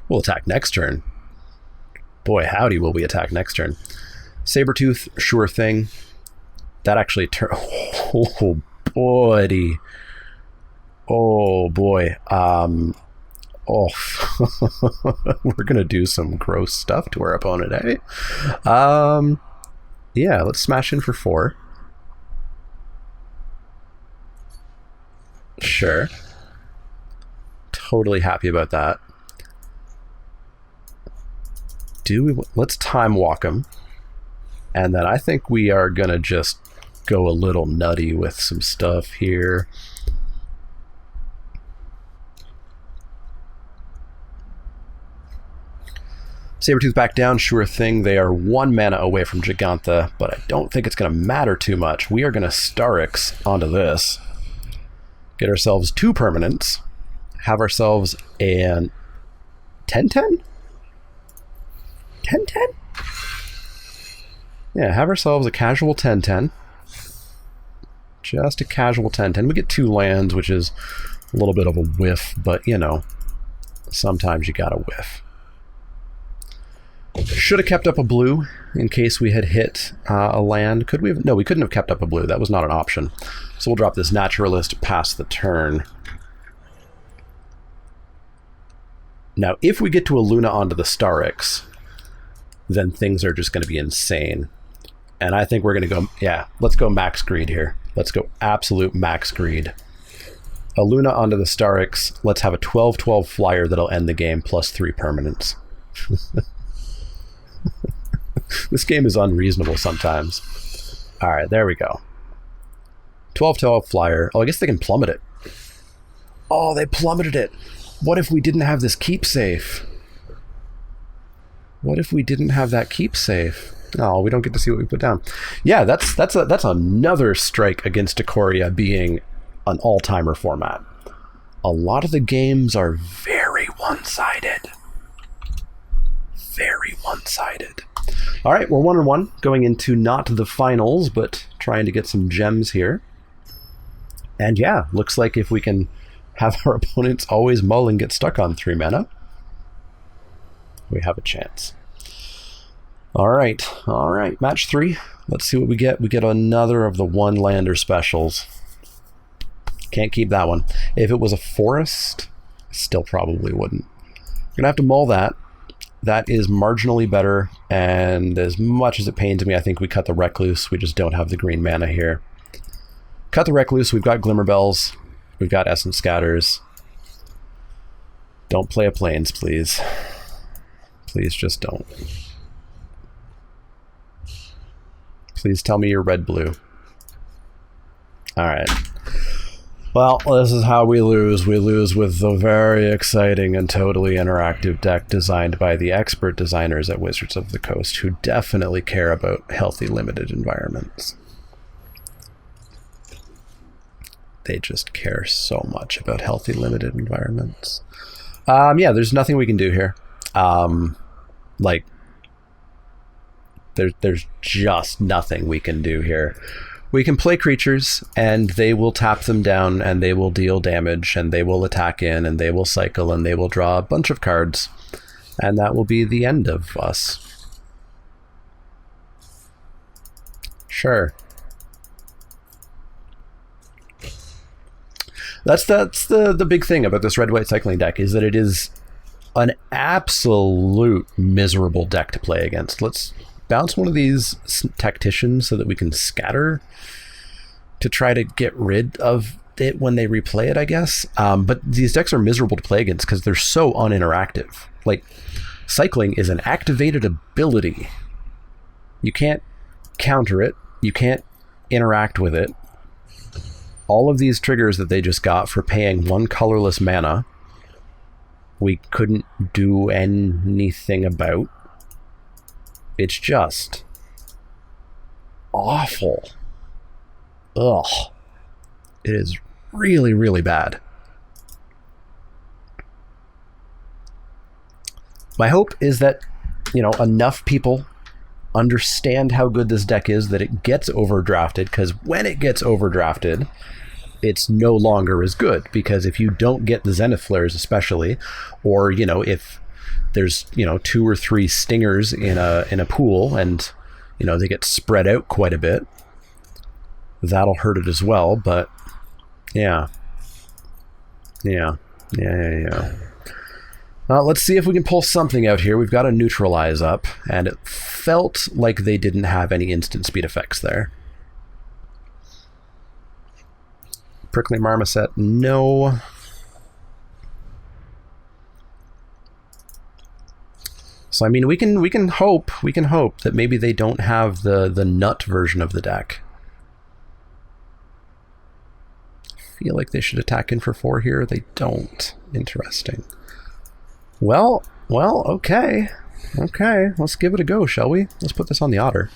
We'll attack next turn. Boy, howdy will we attack next turn. Sabertooth, sure thing. That actually oh, buddy. Oh, boy. Oh, we're going to do some gross stuff to our opponent, eh? Yeah, let's smash in for 4. Sure. Totally happy about that. Let's time walk him. And then I think we are going to just go a little nutty with some stuff here. Sabertooth back down, sure thing. They are 1 mana away from Gigantha, but I don't think it's going to matter too much. We are going to Starix onto this. Get ourselves 2 permanents. Have ourselves an 10-10? 10-10? Yeah, have ourselves a casual 10-10. Just a casual 10-10. We get 2 lands, which is a little bit of a whiff, but, you know, sometimes you gotta whiff. Should have kept up a blue in case we had hit a land. Could we have? No, we couldn't have kept up a blue. That was not an option. So we'll drop this Naturalist past the turn. Now, if we get to a Luna onto the Starix, then things are just going to be insane. And I think we're going to go, yeah, let's go max greed here. Let's go absolute max greed. A Luna onto the Starix. Let's have a 12-12 flyer that'll end the game plus 3 permanents. This game is unreasonable sometimes. All right, there we go. 12-12 flyer. Oh, I guess they can plummet it. Oh, they plummeted it. What if we didn't have this keep safe? What if we didn't have that keep safe? Oh, we don't get to see what we put down. Yeah, that's another strike against Ikoria being an all-timer format. A lot of the games are very one-sided. Very one-sided. All right, we're 1-1 going into not the finals, but trying to get some gems here. And yeah, looks like if we can have our opponents always mull and get stuck on 3 mana, we have a chance. All right. Match 3. Let's see what we get. We get another of the 1-lander specials. Can't keep that one. If it was a forest, still probably wouldn't. Gonna have to mull that. That is marginally better, and as much as it pains me, I think we cut the Recluse. We just don't have the green mana here. Cut the Recluse. We've got Glimmerbells. We've got Essence Scatters. Don't play a Plains, please. Please just don't. Please tell me you're red-blue. Alright. Well, this is how we lose. We lose with the very exciting and totally interactive deck designed by the expert designers at Wizards of the Coast, who definitely care about healthy limited environments. They just care so much about healthy limited environments. Yeah, there's nothing we can do here. There's just nothing we can do here. We can play creatures, and they will tap them down, and they will deal damage, and they will attack in, and they will cycle, and they will draw a bunch of cards, and that will be the end of us. Sure. That's the big thing about this red-white cycling deck, is that it is an absolute miserable deck to play against. Let's bounce one of these tacticians so that we can scatter to try to get rid of it when they replay it, I guess. But these decks are miserable to play against because they're so uninteractive. Like, cycling is an activated ability. You can't counter it. You can't interact with it. All of these triggers that they just got for paying 1 colorless mana, we couldn't do anything about. It's just awful. Ugh. It is really, really bad. My hope is that, enough people understand how good this deck is that it gets overdrafted, because when it gets overdrafted, it's no longer as good. Because if you don't get the Zenith Flares especially, or, if there's 2 or 3 stingers in a pool, and they get spread out quite a bit, that'll hurt it as well. But yeah. Well, let's see if we can pull something out here. We've got a Neutralize up, and it felt like they didn't have any instant speed effects there. Prickly Marmoset, no. So I mean, we can hope that maybe they don't have the nut version of the deck. I feel like they should attack in for 4 here. They don't. Interesting. Well, okay. Let's give it a go, shall we? Let's put this on the Otter.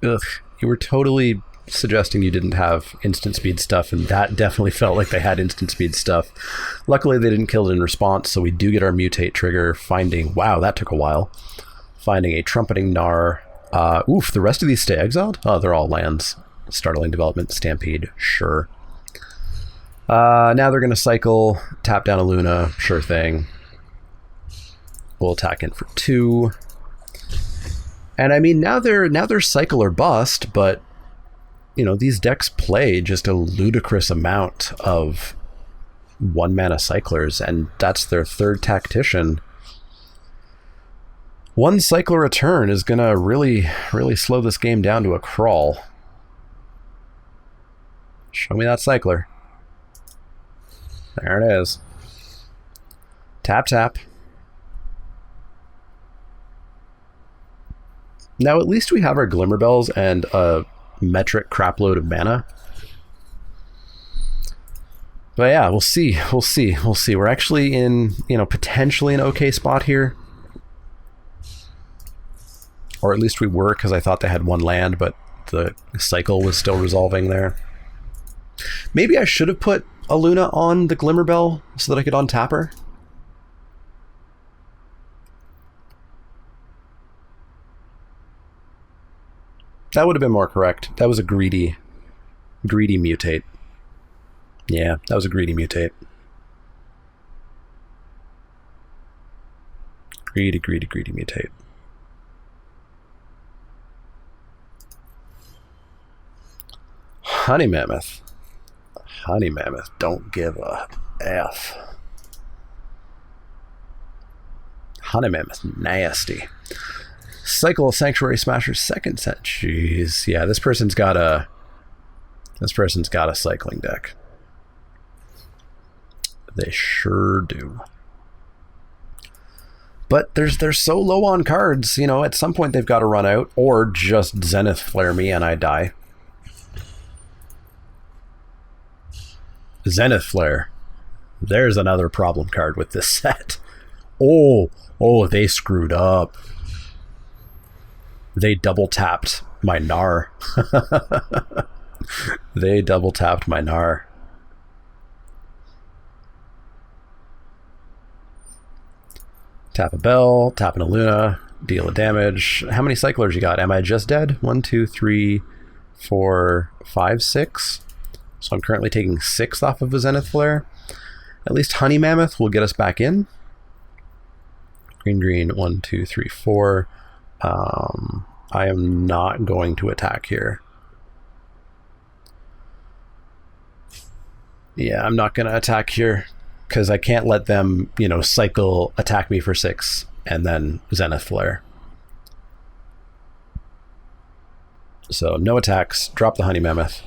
Ugh, you were totally suggesting you didn't have instant speed stuff, and that definitely felt like they had instant speed stuff. Luckily, they didn't kill it in response, so we do get our mutate trigger, finding, wow, that took a while, finding a Trumpeting Gnar. Oof, the rest of these stay exiled? Oh, they're all lands. Startling Development, Stampede, sure. Now they're going to cycle, tap down a Luna, sure thing. We'll attack in for 2. And I mean, now they're cycle or bust, but these decks play just a ludicrous amount of 1-mana cyclers, and that's their 3rd tactician. 1 cycler a turn is gonna really, really slow this game down to a crawl. Show me that cycler. There it is. Tap, tap. Now, at least we have our Glimmerbells and a metric crapload of mana. But yeah, we'll see. We're actually in, potentially an okay spot here. Or at least we were, because I thought they had 1 land, but the cycle was still resolving there. Maybe I should have put a Luna on the Glimmerbell so that I could untap her. That would have been more correct. That was a greedy mutate. Yeah, that was a greedy mutate. Greedy mutate. Honey Mammoth. Honey Mammoth, don't give a F. Honey Mammoth, nasty. Cycle Sanctuary Smasher second set. Jeez, yeah, this person's got a cycling deck. They sure do. But they're so low on cards, you know, at some point they've got to run out, or just Zenith Flare me and I die. Zenith Flare. There's another problem card with this set. Oh, they screwed up. They double tapped my Gnar. They double tapped my Gnar. Tap a Bell, tap an Aluna, deal a damage. How many cyclers you got? Am I just dead? 1, 2, 3, 4, 5, 6. So I'm currently taking 6 off of a Zenith Flare. At least Honey Mammoth will get us back in. Green, 1, 2, 3, 4. I am not going to attack here. Yeah, I'm not going to attack here because I can't let them, you know, cycle attack me for 6 and then Zenith Flare. So no attacks. Drop the Honey Mammoth.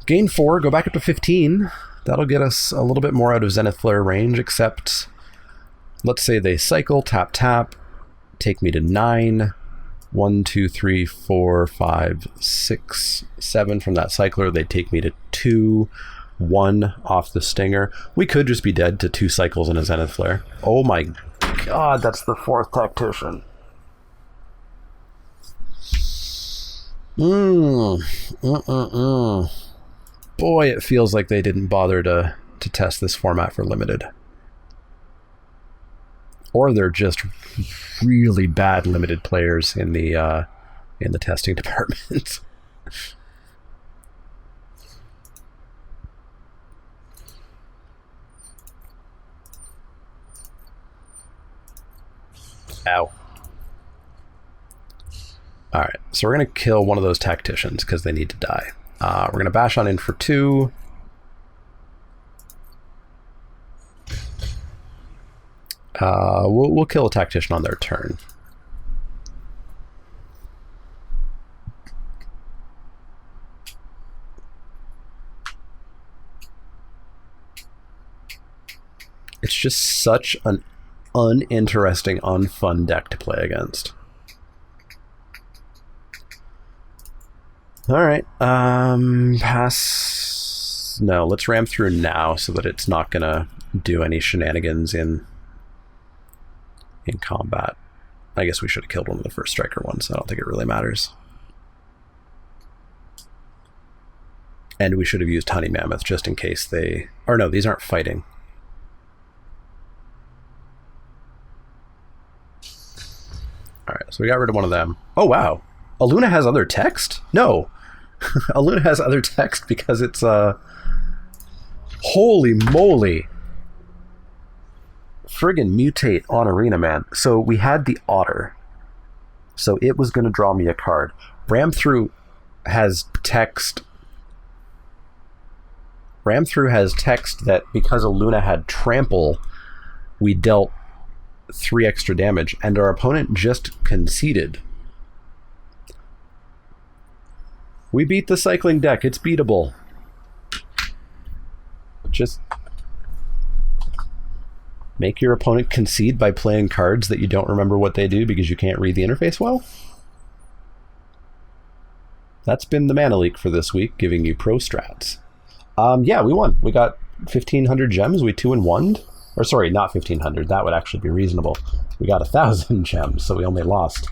Gain 4, go back up to 15. That'll get us a little bit more out of Zenith Flare range, except let's say they cycle, tap, take me to 9. 1, 2, 3, 4, 5, 6, 7 from that cycler. They take me to 2, 1 off the stinger. We could just be dead to 2 cycles in a Zenith Flare. Oh my god, that's the 4th tactician. Boy, it feels like they didn't bother to test this format for limited. Or they're just really bad limited players in the testing department. Ow. Alright, so we're going to kill one of those tacticians because they need to die. We're going to bash on in for 2. We'll kill a tactician on their turn. It's just such an uninteresting, unfun deck to play against. Alright, pass. No, let's ram through now so that it's not gonna do any shenanigans in combat. I guess we should have killed one of the first striker ones. I don't think it really matters. And we should have used Honey Mammoth just in case they... Or no, these aren't fighting. Alright, so we got rid of one of them. Oh, wow. Aluna has other text? No. Aluna has other text because it's... Holy moly. Friggin' mutate on Arena, man. So we had the Otter. So it was going to draw me a card. Ram Through has text... Ram Through has text that because Aluna had Trample, we dealt 3 extra damage, and our opponent just conceded. We beat the cycling deck. It's beatable. Just make your opponent concede by playing cards that you don't remember what they do because you can't read the interface well. That's been the Mana Leak for this week, giving you pro strats. Yeah, we won. We got 1,500 gems. We 2-1'd. Or sorry, not 1,500. That would actually be reasonable. We got 1,000 gems, so we only lost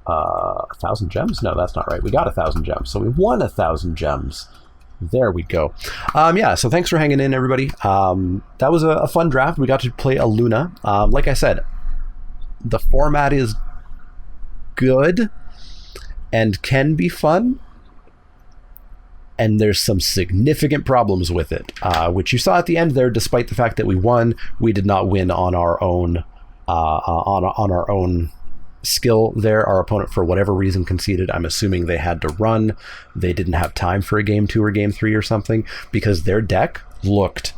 1,000 gems? No, that's not right. We got 1,000 gems, so we won 1,000 gems. There we go. Yeah, so thanks for hanging in, everybody. That was a fun draft. We got to play Aluna. Like I said, the format is good and can be fun, and there's some significant problems with it, which you saw at the end there. Despite the fact that we won, we did not win on our own on our own skill there. Our opponent, for whatever reason, conceded. I'm assuming they had to run. They didn't have time for a game 2 or game 3 or something, because their deck looked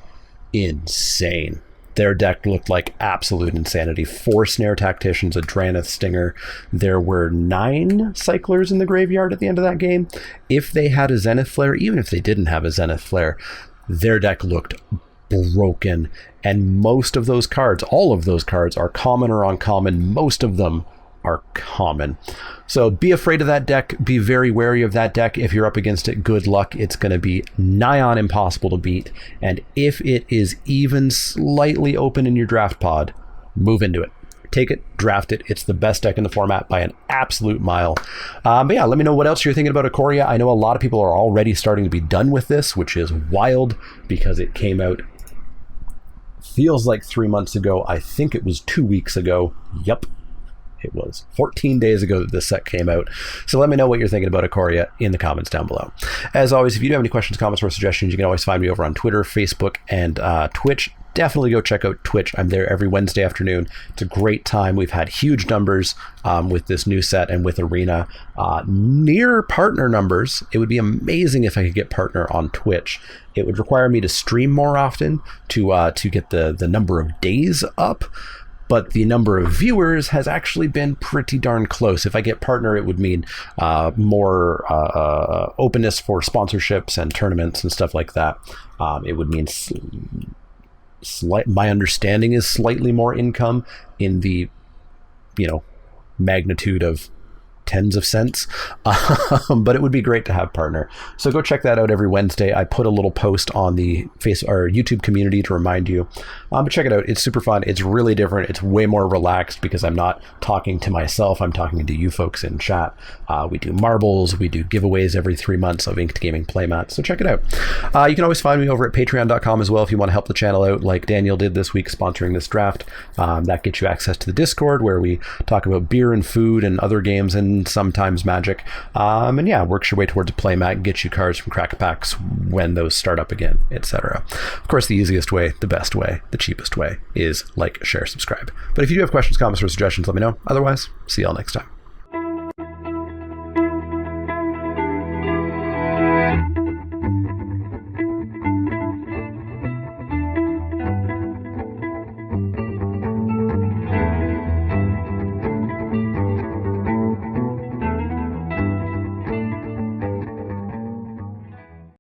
insane. Their deck looked like absolute insanity. 4 Snare Tacticians, a Drannith Stinger. There were 9 Cyclers in the graveyard at the end of that game. If they had a Zenith Flare, even if they didn't have a Zenith Flare, their deck looked broken. And most of those cards, all of those cards, are common or uncommon. Most of them are common. So be afraid of that deck. Be very wary of that deck. If you're up against it, good luck. It's going to be nigh on impossible to beat. And if it is even slightly open in your draft pod, move into it. Take it, draft it. It's the best deck in the format by an absolute mile. But yeah, let me know what else you're thinking about Ikoria. I know a lot of people are already starting to be done with this, which is wild because it came out, feels like 3 months ago. I think it was 2 weeks ago. Yep. It was 14 days ago that this set came out. So let me know what you're thinking about Ikoria in the comments down below. As always, if you do have any questions, comments, or suggestions, you can always find me over on Twitter, Facebook, and Twitch. Definitely go check out Twitch. I'm there every Wednesday afternoon. It's a great time. We've had huge numbers with this new set and with Arena. Near partner numbers. It would be amazing if I could get partner on Twitch. It would require me to stream more often to get the number of days up. But the number of viewers has actually been pretty darn close. If I get partner, it would mean more openness for sponsorships and tournaments and stuff like that. It would mean my understanding is slightly more income in the, magnitude of tens of cents, but it would be great to have partner. So go check that out every Wednesday. I put a little post on the YouTube community to remind you, but check it out. It's super fun. It's really different. It's way more relaxed because I'm not talking to myself. I'm talking to you folks in chat. We do marbles. We do giveaways every 3 months of Inked Gaming playmats. So check it out. You can always find me over at patreon.com as well if you want to help the channel out, like Daniel did this week sponsoring this draft. That gets you access to the Discord where we talk about beer and food and other games and sometimes Magic, and yeah, works your way towards a playmat, get you cards from crack packs when those start up again, etc. Of course, the easiest way, the best way, the cheapest way is like, share, subscribe. But if you do have questions, comments, or suggestions, let me know. Otherwise, see y'all next time.